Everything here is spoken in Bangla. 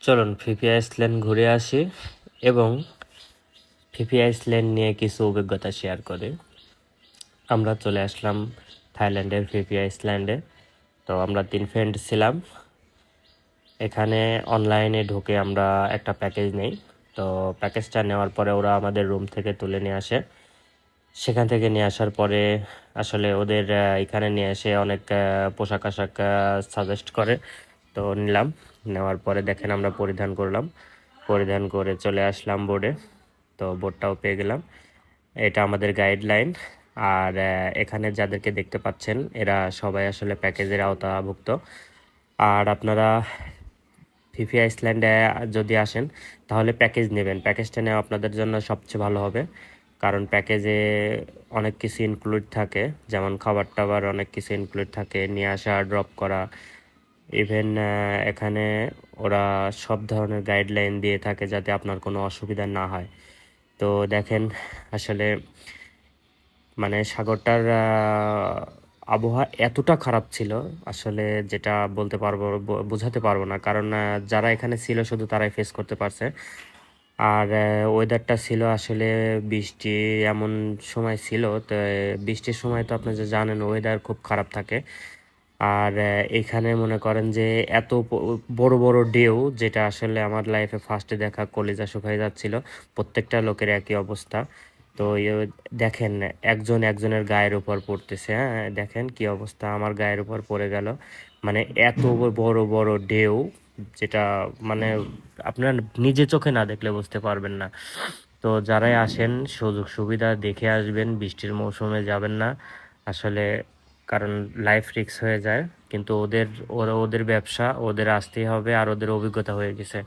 চলুন ফিফি আইসল্যান্ড ঘুরে আসি এবং ফিফি আইসল্যান্ড নিয়ে কিছু অভিজ্ঞতা শেয়ার করি। আমরা চলে আসলাম থাইল্যান্ডের ফিফি আইসল্যান্ডে। তো আমরা 3 ফ্রেন্ড ছিলাম। এখানে অনলাইনে ঢুকে আমরা একটা প্যাকেজ নেই। তো প্যাকেজটা নেওয়ার পরে ওরা আমাদের রুম থেকে তুলে নিয়ে আসে। সেখান থেকে নিয়ে আসার পরে আসলে ওদের এখানে নিয়ে এসে অনেক পোশাক আশাক সাজেস্ট করে। তো নিলাম। নেওয়ার পরে দেখেন আমরা পরিধান করে চলে আসলাম বোর্ডে। তো বোর্ডটাও পেয়ে গেলাম। এটা আমাদের গাইডলাইন। আর এখানে যাদেরকে দেখতে পাচ্ছেন এরা সবাই আসলে প্যাকেজের আওতাভুক্ত। আর আপনারা ফিফি আইসল্যান্ডে যদি আসেন তাহলে প্যাকেজ নেবেন। প্যাকেজটা নেওয়া আপনাদের জন্য সবচেয়ে ভালো হবে, কারণ প্যাকেজে অনেক কিছু ইনক্লুড থাকে, যেমন খাবার টাবার অনেক কিছু ইনক্লুড থাকে, নিয়ে আসা ড্রপ করা। ইভেন এখানে ওরা সব ধরনের গাইডলাইন দিয়ে থাকে যাতে আপনার কোনো অসুবিধা না হয়। তো দেখেন আসলে মানে সাগরটার আবহাওয়া এতটা খারাপ ছিল আসলে, যেটা বলতে পারবো বোঝাতে পারবো না, কারণ যারা এখানে ছিল শুধু তারাই ফেস করতে পারছে। আর ওয়েদারটা ছিল আসলে বৃষ্টি এমন সময় ছিল। তো বৃষ্টির সময় তো আপনি যে জানেন ওয়েদার খুব খারাপ থাকে। আর এখানে মনে করেন যে এত বড় বড় ঢেউ, যেটা আসলে আমার লাইফে ফার্স্টে দেখা কলিজা শুকায় যাচ্ছিল। প্রত্যেকটা লোকের একই অবস্থা। তো দেখেন একজন একজনের গায়ের উপর পড়তেছে। হ্যাঁ, দেখেন কি অবস্থা, আমার গায়ের উপর পড়ে গেল। মানে এত বড় বড় ঢেউ, যেটা মানে আপনার নিজে চোখে না দেখলে বুঝতে পারবেন না। তো যারাই আসেন সুযোগ সুবিধা দেখে আসবেন, বৃষ্টির মৌসুমে যাবেন না আসলে, কারণ লাইফ রিস্ক হয়ে যায়। কিন্তু ওদের ব্যবসা, ওদের আসতেই হবে, আর ওদের অভিজ্ঞতা হয়ে গেছে।